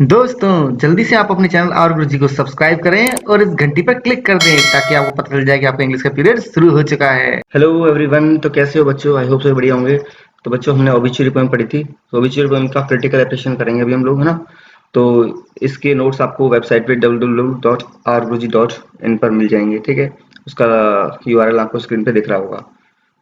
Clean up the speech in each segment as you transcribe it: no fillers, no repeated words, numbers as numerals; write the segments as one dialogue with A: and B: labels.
A: दोस्तों, जल्दी से आप अपने चैनल और गुरुजी को सब्सक्राइब करें और इस घंटी पर क्लिक कर दें ताकि आपको पता चल जाए कि आपका इंग्लिश का पीरियड शुरू हो चुका है। हेलो एवरीवन, तो कैसे हो बच्चों? आई होप सब बढ़िया होंगे। तो बच्चों, हमने ओबिचुरी पोएम पढ़ी थी, तो ओबिचुरी पोएम का क्रिटिकल एप्रिसिएशन करेंगे अभी हम लोग, है ना। तो इसके नोट्स आपको वेबसाइट पे www.rguruji.in पर मिल जाएंगे, ठीक है। उसका URL आपको स्क्रीन पे दिख रहा होगा।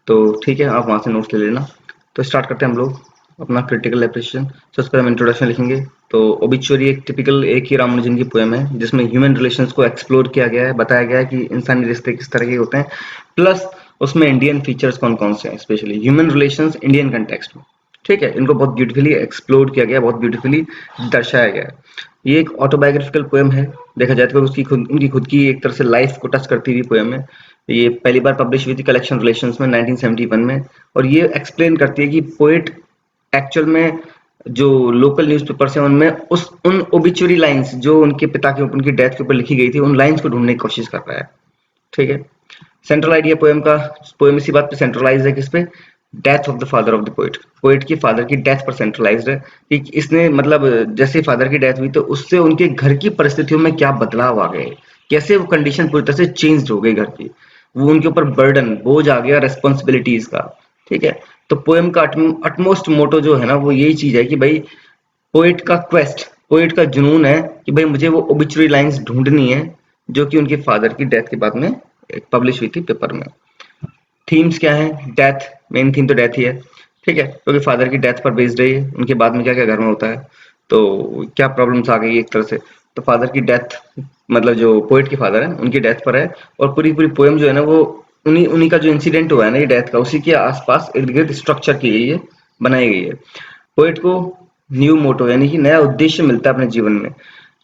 A: तो ठीक है, आप वहाँ से नोट्स ले लेना। तो स्टार्ट करते हैं हम लोग अपना क्रिटिकल एप्रिसिएशन। सबसे पहले हम इंट्रोडक्शन लिखेंगे। तो ओबिचुअरी एक टिपिकल एक ही रामानुजन की पोएम है जिसमें ह्यूमन रिलेशंस को एक्सप्लोर किया गया है, बताया गया है कि इंसानी रिश्ते किस तरह के होते हैं, प्लस उसमें इंडियन फीचर्स कौन कौन से हैं, specially human relations Indian context में। ठीक है, इनको बहुत ब्यूटीफुली एक्सप्लोर किया गया, बहुत ब्यूटीफुली दर्शाया गया है। ये एक ऑटोबायोग्राफिकल पोएम है, देखा जाए तो उसकी उनकी खुद की एक तरह से लाइफ को टच करती हुई पोएम है। ये पहली बार पब्लिश हुई थी कलेक्शन रिलेशंस में 1971 में, और ये एक्सप्लेन करती है कि पोएट एक्चुअल में जो लोकल न्यूज़पेपर्स हैं उनमें उन ओबिचुरी लाइंस जो उनके पिता के ऊपर, उनकी डेथ के ऊपर लिखी गई थी, उन लाइंस को ढूंढने की कोशिश कर रहा है। ठीक है। सेंट्रल आइडिया पोएम इसी बात पे सेंट्रलाइज है, किस पे? Death of the father of the poet. Poet की फादर की डेथ पर सेंट्रलाइज्ड है कि इसने मतलब जैसे फादर की डेथ हुई तो उससे उनके घर की परिस्थितियों में क्या बदलाव आ गए, कैसे वो कंडीशन पूरी तरह से चेंज हो गई घर की, वो उनके ऊपर बर्डन बोझ आ गया रेस्पॉन्सिबिलिटीज का। ठीक है। तो पोएम का अटमोस्ट मोटो जो है ना, वो यही चीज है कि भाई पोएट का जुनून है कि भाई मुझे वो ओबिचुरी लाइंस ढूंढनी है जो कि उनके फादर की डेथ के बाद में पब्लिश हुई थी पेपर में। थीम्स क्या है? डेथ, मेन थीम तो डेथ ही है। ठीक है, क्योंकि फादर की डेथ पर बेस्ड है ये, उनके बाद में क्या क्या घर में होता है, तो क्या प्रॉब्लम्स आ गई एक तरह से। तो फादर की डेथ, मतलब जो पोएट के फादर है उनकी डेथ पर है, और पूरी पूरी पोएम जो है ना वो उन्हीं उन्हीं का जो इंसिडेंट हुआ है ना ये डेथ का, उसी के आसपास इर्द गिर्द स्ट्रक्चर की गई है, बनाई गई है। पोएट को न्यू मोटो यानी कि नया उद्देश्य मिलता है अपने जीवन में।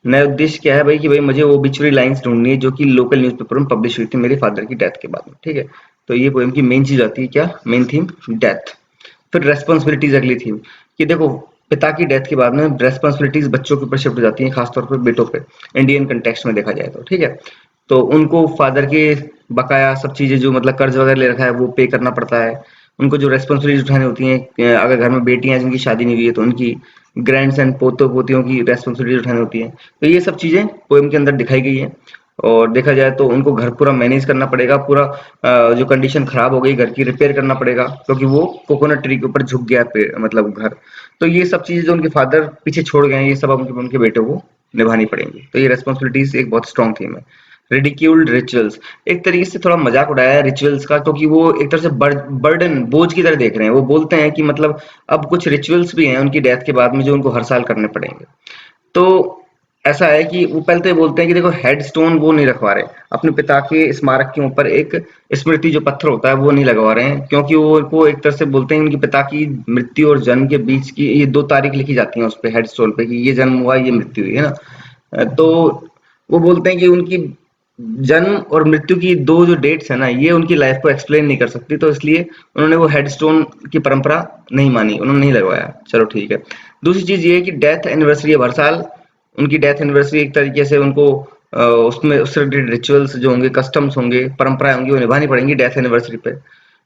A: नया उद्देश्य क्या है भाई? कि भाई मुझे वो ओबिचुरी लाइंस ढूंढनी है जो कि लोकल न्यूज़पेपर में पब्लिश हुई थी मेरे फादर की डेथ के बाद में। ठीक है। तो ये पोएम की मेन चीज आती है क्या? Main theme death. फिर रेस्पॉन्सिबिलिटीज अगली थीम, कि देखो पिता की डेथ के बाद में रेस्पॉन्सिबिलिटीज बच्चों के ऊपर शिफ्ट हो जाती हैं, खासतौर पर बेटों पे, इंडियन कंटेक्स्ट में देखा जाए तो। ठीक है। तो उनको फादर के बकाया सब चीजें जो मतलब कर्ज वगैरह ले रखा है वो पे करना पड़ता है। उनको जो रेस्पॉन्सिबिलिटीज उठानी होती हैं, अगर घर में बेटियां हैं जिनकी शादी नहीं हुई है तो उनकी, ग्रैंड्स एंड पोतों पोतियों की रेस्पॉन्सिबिलिटीज उठानी होती है। तो ये सब चीजें पोएम के अंदर दिखाई गई है। और देखा जाए तो उनको घर पूरा मैनेज करना पड़ेगा, पूरा जो कंडीशन खराब हो गई घर की रिपेयर करना पड़ेगा, क्योंकि वो कोकोनट ट्री के ऊपर झुक गया मतलब घर। तो ये सब चीजें जो उनके फादर पीछे छोड़ गए हैं, ये सब अब उनके बेटे को निभानी पड़ेंगी। तो ये रेस्पॉन्सिबिलिटीज एक बहुत स्ट्रॉन्ग थीम है। रिडिक्यूल्ड रिचुअल्स, एक तरीके से थोड़ा मजाक उड़ाया है रिचुअल्स का, क्योंकि वो एक तरह से बर्डन बोझ की तरह देख रहे हैं। वो बोलते हैं कि मतलब अब कुछ रिचुअल्स भी हैं उनकी डेथ के बाद में जो उनको हर साल करने पड़ेंगे। तो ऐसा है कि वो पहले तो ये बोलते हैं कि देखो हेडस्टोन वो नहीं रखवा रहे, अपने पिता के स्मारक के ऊपर एक स्मृति जो पत्थर होता है वो नहीं लगवा रहे हैं, क्योंकि वो एक तरह से बोलते हैं उनके पिता की मृत्यु और जन्म के बीच की ये 2 तारीख लिखी जाती हैं उस पे, हेडस्टोन पे, कि ये जन्म हुआ ये मृत्यु हुई, है ना। तो वो बोलते हैं कि उनकी जन्म और मृत्यु की 2 जो डेट्स है ना, ये उनकी लाइफ को एक्सप्लेन नहीं कर सकती, तो इसलिए उन्होंने वो हेडस्टोन की परंपरा नहीं मानी, उन्होंने नहीं लगवाया। चलो ठीक है। दूसरी चीज ये है कि डेथ एनिवर्सरी है हर साल, उनकी डेथ एनिवर्सरी एक तरीके से उनको उसमें उससे रिलेटेड रिचुअल्स जो होंगे, कस्टम्स होंगे, परंपराएं होंगी, वो निभानी पड़ेंगी डेथ एनिवर्सरी पे।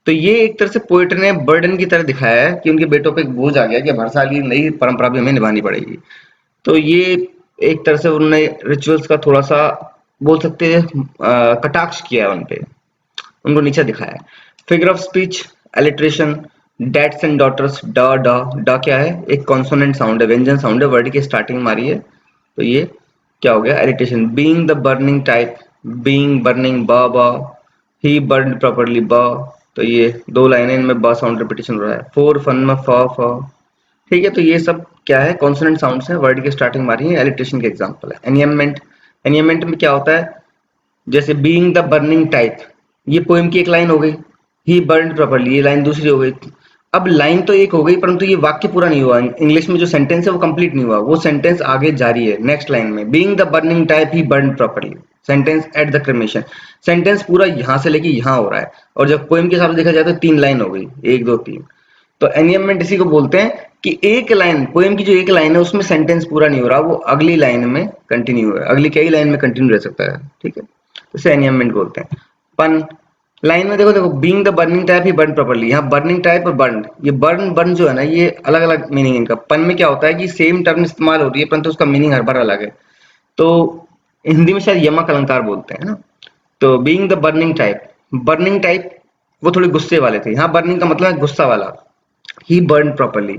A: तो ये एक तरह से पोएट ने बर्डन की तरह दिखाया है कि उनके बेटों पे एक बोझ आ गया कि अब हर साल ये नई परंपरा भी हमें निभानी पड़ेगी। तो ये एक तरह से उन्होंने रिचुअल्स का थोड़ा सा बोल सकते हैं कटाक्ष किया है उनपे, उनको नीचा दिखाया है। Figure of speech, alliteration, dads and daughters, d d ड क्या है? एक कॉन्सोनेंट साउंड है, व्यंजन साउंड है, वर्ड की स्टार्टिंग में आ रही है। तो ये क्या हो गया? Alliteration. Being the burning type, being burning ब ब, ही बर्न प्रॉपरली ब। तो ये 2 लाइनें, इनमें ब साउंड रिपीटेशन हो रहा है। फोर फन में फ फ। ठीक है। तो ये सब क्या है? कॉन्सोनेंट साउंड्स हैं, वर्ड की स्टार्टिंग में आ रही है, एलिट्रेशन के एग्जांपल है। एनियमेंट, एनियमेंट में क्या होता है? जैसे बीइंग द बर्निंग टाइप, ये पोएम की एक लाइन हो गई। ही बर्न्ड प्रॉपर्ली, ये लाइन दूसरी हो गई। अब लाइन तो एक हो गई, परंतु ये वाक्य पूरा नहीं हुआ। इंग्लिश में जो सेंटेंस है वो कंप्लीट नहीं हुआ, वो सेंटेंस आगे जारी है नेक्स्ट लाइन में। Being the burning type he burned properly, sentence at the cremation. Sentence पूरा यहां से लेके यहां हो रहा है, और जब पोएम के हिसाब से देखा जाए तो 3 लाइन हो गई, 1 2 3। तो एनियमेंट इसी को बोलते हैं कि एक लाइन, पोएम की जो एक लाइन है उसमें सेंटेंस पूरा नहीं हो रहा, वो अगली लाइन में कंटिन्यू है, अगली कई लाइन में कंटिन्यू रह सकता है। ठीक है, इसे एनियमेंट बोलते हैं। पन, लाइन में देखो देखो, being the burning type he burn properly. यहाँ बर्निंग टाइप और बर्न, ये बर्न बर्न जो है ना, ये अलग अलग मीनिंग इनका। पन में क्या होता है कि सेम टर्म इस्तेमाल होती है परंतु उसका मीनिंग हर बार अलग है। तो हिंदी में शायद यमक अलंकार बोलते हैं ना। तो बीइंग द बर्निंग टाइप वो थोड़े गुस्से वाले थे। यहाँ बर्निंग का मतलब है गुस्सा वाला। ही बर्न प्रॉपर्ली,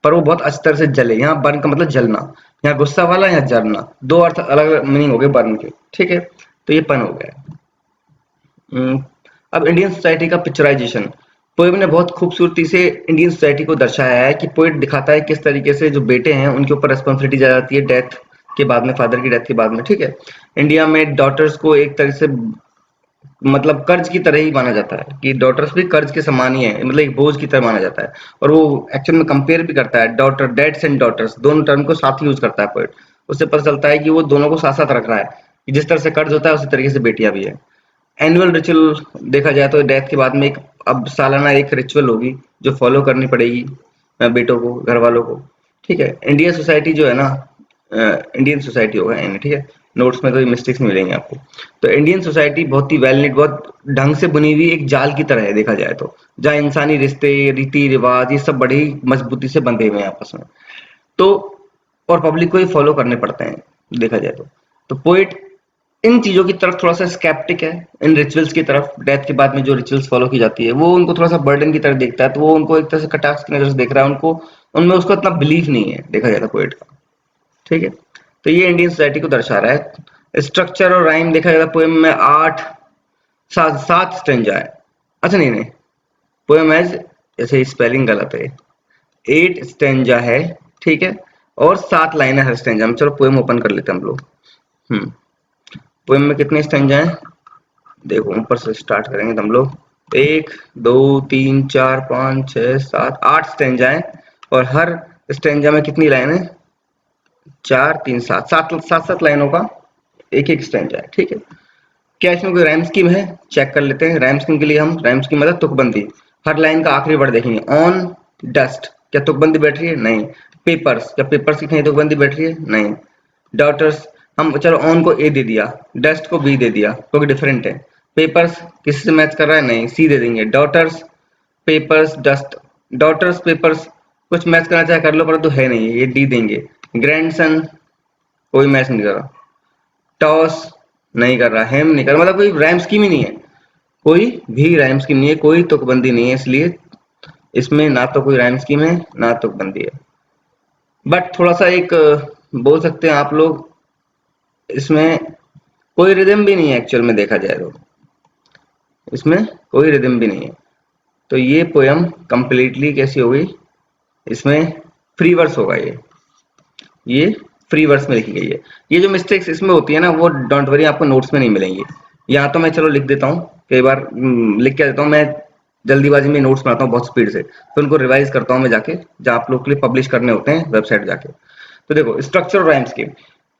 A: पर वो बहुत अच्छी तरह से जले। यहाँ बर्न का मतलब जलना, यहाँ गुस्सा वाला, यहाँ जलना, दो अर्थ अलग अलग मीनिंग हो गए बर्न के। ठीक है, तो ये पन हो गया। अब इंडियन सोसाइटी का पिक्चराइजेशन। पोएम ने बहुत खूबसूरती से इंडियन सोसाइटी को दर्शाया है कि पोएट दिखाता है किस तरीके से जो बेटे हैं उनके ऊपर रिस्पॉन्सिबिलिटी जा जाती है डेथ के बाद में, फादर की डेथ के बाद में। ठीक है, इंडिया में डॉटर्स को एक तरह से मतलब कर्ज की तरह ही माना जाता है कि डॉटर्स भी कर्ज के समान ही है, मतलब एक बोझ की तरह माना जाता है। और वो एक्चुअल में कंपेयर भी करता है डॉटर, डैड्स एंड डॉटर्स, दोनों टर्म को साथ यूज करता है पोएट। उससे पता चलता है कि वो दोनों को साथ साथ रख रहा है कि जिस तरह से कर्ज होता है उसी तरीके से बेटियां भी है। एनुअल रिचुअल देखा जाए तो डेथ के बाद में एक अब सालाना एक रिचुअल होगी जो फॉलो करनी पड़ेगी बेटों को, घर वालों को। ठीक है, इंडियन सोसाइटी जो है ना, इंडियन सोसाइटी होगा यानी, ठीक है, नोट्स में कोई मिस्टेक्स नहीं मिलेंगे आपको। तो इंडियन सोसाइटी बहुत ही वेल नीट, बहुत ढंग से बनी हुई एक जाल की तरह है देखा जाए तो, जहाँ इंसानी रिश्ते, रीति रिवाज ये सब बड़ी मजबूती से बंधे हुए हैं आपस में। तो और पब्लिक को ये फॉलो करने पड़ते हैं देखा जाए तो पोइट इन चीजों की तरफ थोड़ा सा स्केप्टिक है, इन रिचुअल्स की तरफ। डेथ के बाद में जो रिचुअल्स फॉलो की जाती है वो उनको थोड़ा सा बर्डन की तरह देखता है, तो वो उनको एक तरह से कटाक्ष की नजर से देख रहा है। उनको उनमें उसको इतना बिलीव नहीं है देखा जाता पोएट का। ठीक है, तो ये इंडियन सोसाइटी को दर्शा रहा है। स्ट्रक्चर और राइम देखा जाता पोएम में आठ सात सात स्टेंजा है। अच्छा नहीं नहीं, पोएम है, जैसे स्पेलिंग गलत है, 8 स्टेंजा है। ठीक है, और 7 लाइन है हर स्टेंजा में। चलो पोएम ओपन कर लेते हैं हम लोग। हम्म पोएम में कितने स्टेंजा हैं देखो, ऊपर से स्टार्ट करेंगे तो हम लोग 1 2 3 4 5 6 7 8 स्टेंजा है। और हर स्टेंजा में कितनी लाइन है, 4 3 7 7 7 7 लाइनों का एक एक स्टेंजा है। ठीक है, क्या इसमें कोई राइम स्कीम है, चेक कर लेते हैं। राइम स्कीम के लिए हम राइम स्कीम मतलब तुकबंदी, हर लाइन का आखिरी वर्ड देखेंगे। ऑन डस्ट, क्या तुकबंदी बैठ रही है, नहीं। पेपर्स, क्या पेपर्स की कहीं तुकबंदी बैठ रही है, नहीं। डॉटर्स, हम चलो ऑन को ए दे दिया, डस्ट को बी दे दिया क्योंकि डिफरेंट है। पेपर्स किसी से मैच कर रहा है, नहीं, सी दे देंगे। Daughters papers dust, daughters papers कुछ मैच करना चाहे कर लो परंतु है नहीं, ये डी देंगे। ग्रैंडसन कोई मैच नहीं कर रहा। टॉस नहीं कर रहा, हेम नहीं कर रहा, मतलब कोई राइम स्कीम ही नहीं है, कोई भी राइम स्कीम नहीं है, कोई तुकबंदी नहीं है। इसलिए इसमें ना तो कोई राइम स्कीम है ना तुकबंदी है। बट थोड़ा सा एक बोल सकते हैं आप लोग, इसमें कोई रिदम भी नहीं है एक्चुअल में देखा जाए तो, इसमें कोई रिदम भी नहीं है। तो ये पोयम कंप्लीटली कैसी हो गई, इसमें फ्री वर्स होगा ये फ्री वर्स में लिखी गई है। ये जो मिस्टेक्स इसमें होती है ना वो डोंट वरी, आपको नोट्स में नहीं मिलेंगी। यहाँ तो मैं चलो लिख देता हूँ, कई बार लिख के देता हूँ मैं, जल्दीबाजी में नोट्स बनाता हूँ बहुत स्पीड से, तो उनको रिवाइज करता हूँ मैं जाके, जहाँ आप लोग के लिए पब्लिश करने होते हैं वेबसाइट जाके। तो देखो स्ट्रक्चर और राइम स्कीम,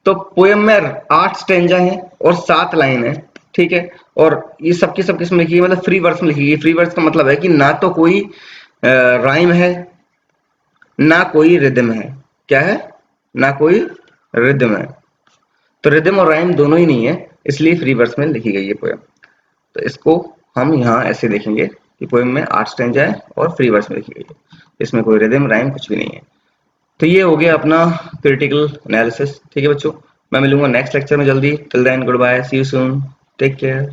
A: तो पोयम में 8 स्टेंजा है और 7 लाइन है। ठीक है, और ये सबकी सब किसमें लिखी है, मतलब फ्री वर्स में लिखी है। फ्री वर्स का मतलब है कि ना तो कोई राइम है ना कोई रिदम है। क्या है, ना कोई रिदम है। तो रिदम और राइम दोनों ही नहीं है, इसलिए फ्री वर्स में लिखी गई है पोयम। तो इसको हम यहाँ ऐसे देखेंगे कि पोयम में 8 स्टेंजा है और फ्री वर्स में लिखी गई है, इसमें कोई रिदम राइम कुछ भी नहीं है। तो ये हो गया अपना क्रिटिकल एनालिसिस। ठीक है बच्चों, मैं मिलूंगा नेक्स्ट लेक्चर में जल्दी। Till then good bye, see you soon, take care.